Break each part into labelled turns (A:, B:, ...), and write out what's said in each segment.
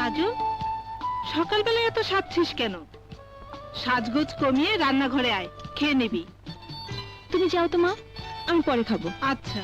A: কাজল, সকালবেলায় এত সাজছিস কেন? সাজগোজ কমিয়ে রান্নাঘরে আয়, খেয়ে নিবি।
B: তুমি যাও তো মা, আমি পরে খাবো।
A: আচ্ছা।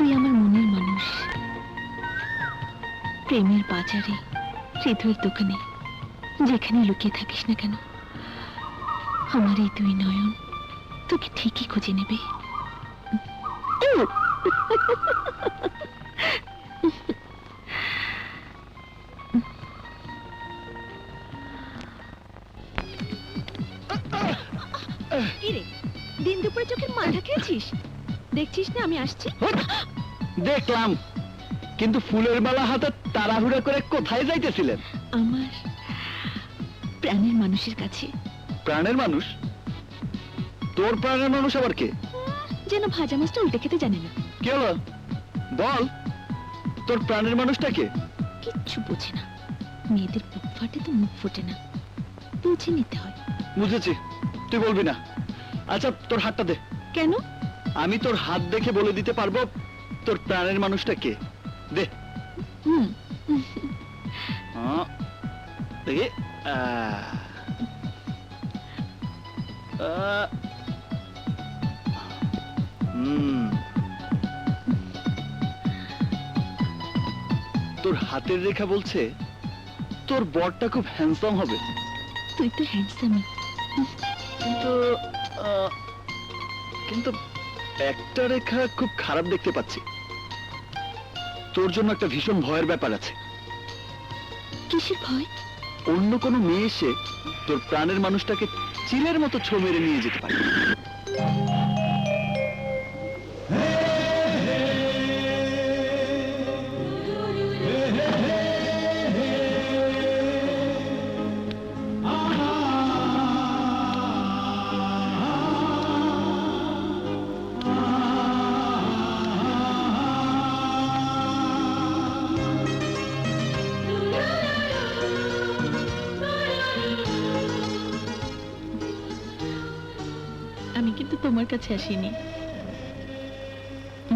B: তুই আমার মনের মানুষ, প্রেমের বাজারে, হৃদয়ের দোকানে, যেখানে লুকিয়ে থাকিস না কেন, আমার এই দুই নয়ন তোকে ঠিকই খুঁজে নেবে। কিরে, দিন দুপুরে চোখের মাথা খেয়েছিস? দেখছিস না আমি আসছি?
C: দেখলাম, কিন্তু ফুলের মালা হাতে তাড়াহুড়া করে কোথায় যাইতেছিলেন?
B: আমার প্রাণের মানুষের কাছে।
C: প্রাণের মানুষ? তোর প্রাণের মানুষ আবার কে?
B: যেন ভাজা মাছটা উল্টে খেতে জানে না।
C: কে হলো? বল, তোর প্রাণের মানুষটা কে?
B: কিচ্ছু বোঝে না, মেয়েদের বুক ফাটে তো মুখ ফোটে না, বুঝে নিতে হয়।
C: বুঝেছি, তুই বলবি না। আচ্ছা, তোর হাতটা দে।
B: কেন?
C: আমি তোর হাত দেখে বলে দিতে পারবো তোর প্রাণের মানুষটা কে। দে। দেখি। তোর হাতের রেখা বলছে তোর বরটা খুব হ্যান্ডসাম হবে।
B: তুই তো হ্যান্ডসামই।
C: কিন্তু কিন্তু একটা রেখা খুব খারাপ দেখতে পাচ্ছি। তোর জন্য একটা ভীষণ ভয়ের ব্যাপার আছে।
B: কিসের ভয়?
C: অন্য কোনো মেয়ে এসে তোর প্রাণের মানুষটাকে চিলের মতো ছো মেরে নিয়ে যেতে পারে।
B: আমি কিন্তু তোমার কাছে আসিনি,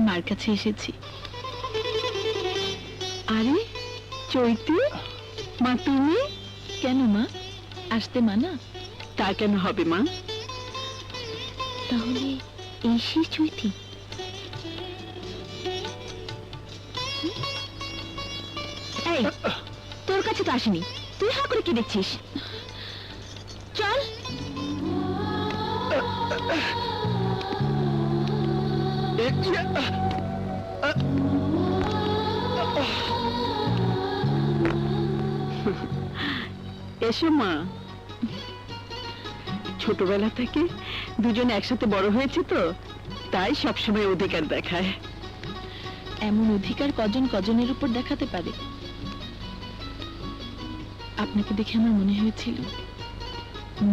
B: মার কাছে এসেছি। আরে চৈতি, মা তুমি? কেন মা, আসতে মানা?
A: তা কেন হবে মা?
B: তাহলে এই সেই চৈতি? এই, তোর কাছে তো আসিনি, তুই হা করে কি দেখছিস? চল।
A: এসো মা। ছোটবেলা থেকে দুজন একসাথে বড় হয়েছে তো, তাই সবসময় অধিকার দেখায়।
B: এমন অধিকার কজন কজনের উপর দেখাতে পারে? আপনাকে দেখে আমার মনে হয়েছিল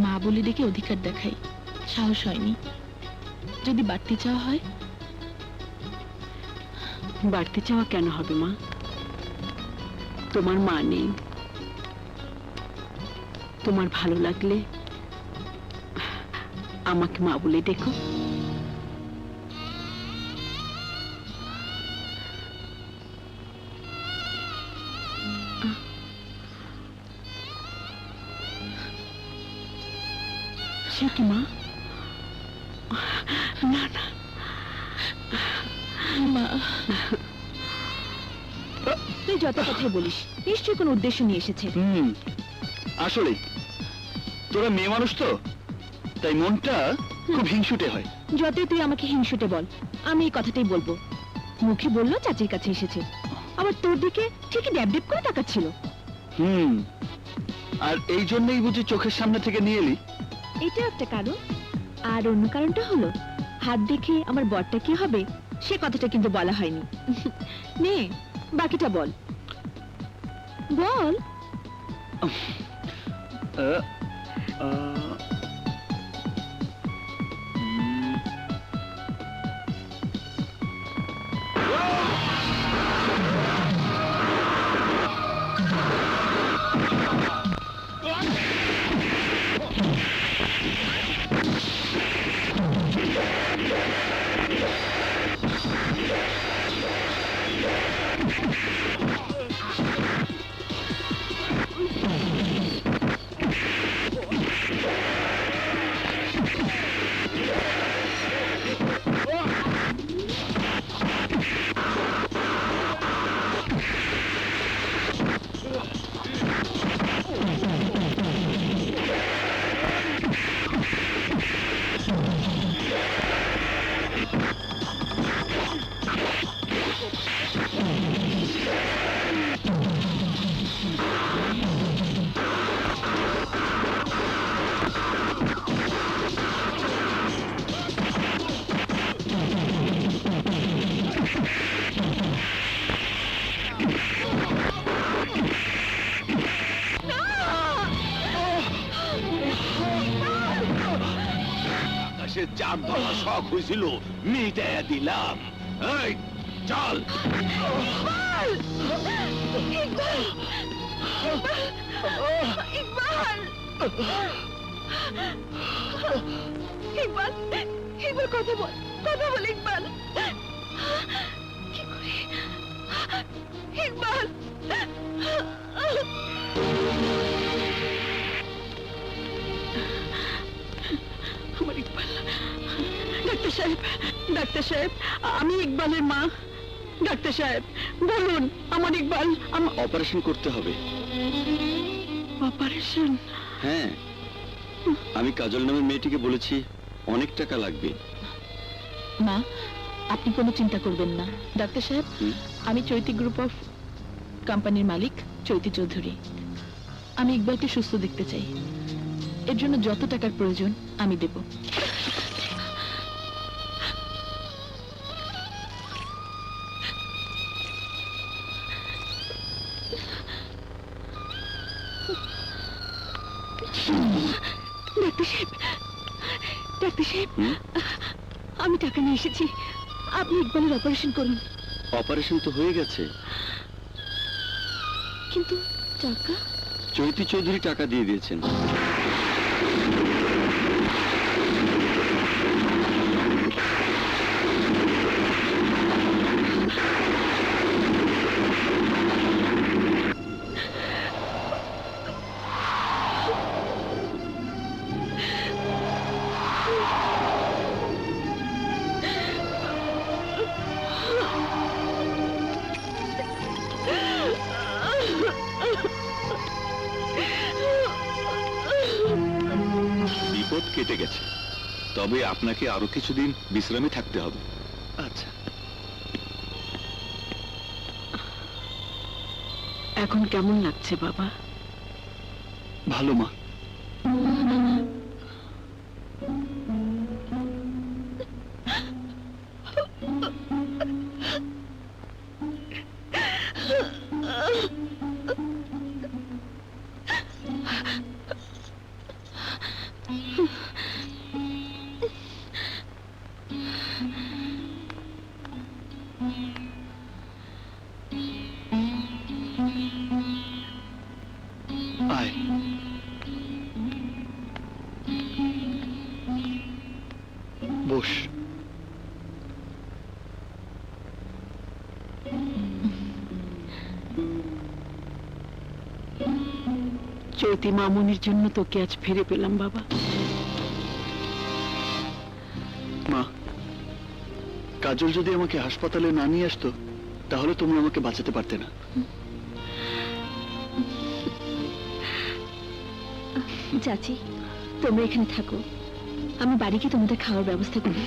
B: মা বলে ডেকে অধিকার দেখাই, সাহস হয়নি। যদি বাড়তি চাওয়া হয়?
A: বাড়তি চাওয়া কেন হবে মা? তোমার মা নেই, তোমার ভালো লাগলে আমাকে মা বলে ডেকো। সে কি মা? না না
B: মা, তুই যত কথাই বলিস নিশ্চয়ই কোনো উদ্দেশ্য নিয়ে এসেছে।
C: আসলে তোরা মেয়ে মানুষ তো, তাই মনটা খুব হিংসুটে হয়।
B: যতই তুই আমাকে হিংসুটে বল, আমি এই কথাটাই বলবো। মুখে বললো চাচির কাছে এসেছে, আবার তোর দিকে ঠিকই ড্যাব ড্যাব করে তাকাচ্ছিল।
C: হুম, আর এই জন্যই বুঝি চোখের সামনে থেকে নিয়ে এলি?
B: এটা একটা কারণ। আর অন্য কারণটা হলো, হাত দেখে আমার বরটা কি হবে সে কথাটা কিন্তু বলা হয়নি। নে বাকিটা বল বল।
C: আহ, আহ, উম,
D: আকাশের চাঁদ ধরা শখ হয়েছিল, মিটাইয়া দিলাম। এই চল।
B: ইকবাল, ইকবাল কথা বল, কথা বল ইকবাল। কি করে ইকবাল? আমার ইকবাল। ডাক্তার সাহেব, ডাক্তার সাহেব, আমি ইকবালের মা। ডাক্তার সাহেব বলুন, আমার ইকবাল।
C: অপারেশন করতে হবে।
B: অপারেশন?
C: হ্যাঁ, আমি কাজল নামের মেয়েটিকে বলেছি অনেক টাকা লাগবে।
B: মা, আপনি কোনো চিন্তা করবেন না। ডাক্তার সাহেব,
C: হুম?
B: আমি চৈতি গ্রুপ অফ কোম্পানির মালিক চৈতি চৌধুরী। আমি ইকবালকে সুস্থ দেখতে চাই। এর জন্য যত টাকার প্রয়োজন আমি দেব। ডাক্তার সাহেব, ডাক্তার সাহেব,
C: হুম?
B: আমি টাকা নিয়ে এসেছি, আপনি ইকবালের অপারেশন করুন।
C: অপারেশন তো হয়ে গেছে।
B: কিন্তু টাকা?
C: চৈতি চৌধুরী টাকা দিয়ে দিয়েছেন।
D: বিপদ কেটে গেছে, তবে আপনাকে আরো কিছুদিন বিশ্রামে থাকতে হবে।
C: আচ্ছা,
A: এখন কেমন লাগছে বাবা?
C: ভালো মা। আয়। বস।
A: চৈতি মামুনির জন্য তোকে আজ ফিরে পেলাম বাবা।
C: মা, কাজল যদি আমাকে হাসপাতালে না নিয়ে আসতো তাহলে তোমরা আমাকে বাঁচাতে পারতে না।
B: চাচি, তোমরা এখানে থাকো, আমি বাড়ি গিয়ে তোমাদের খাওয়ার ব্যবস্থা করি।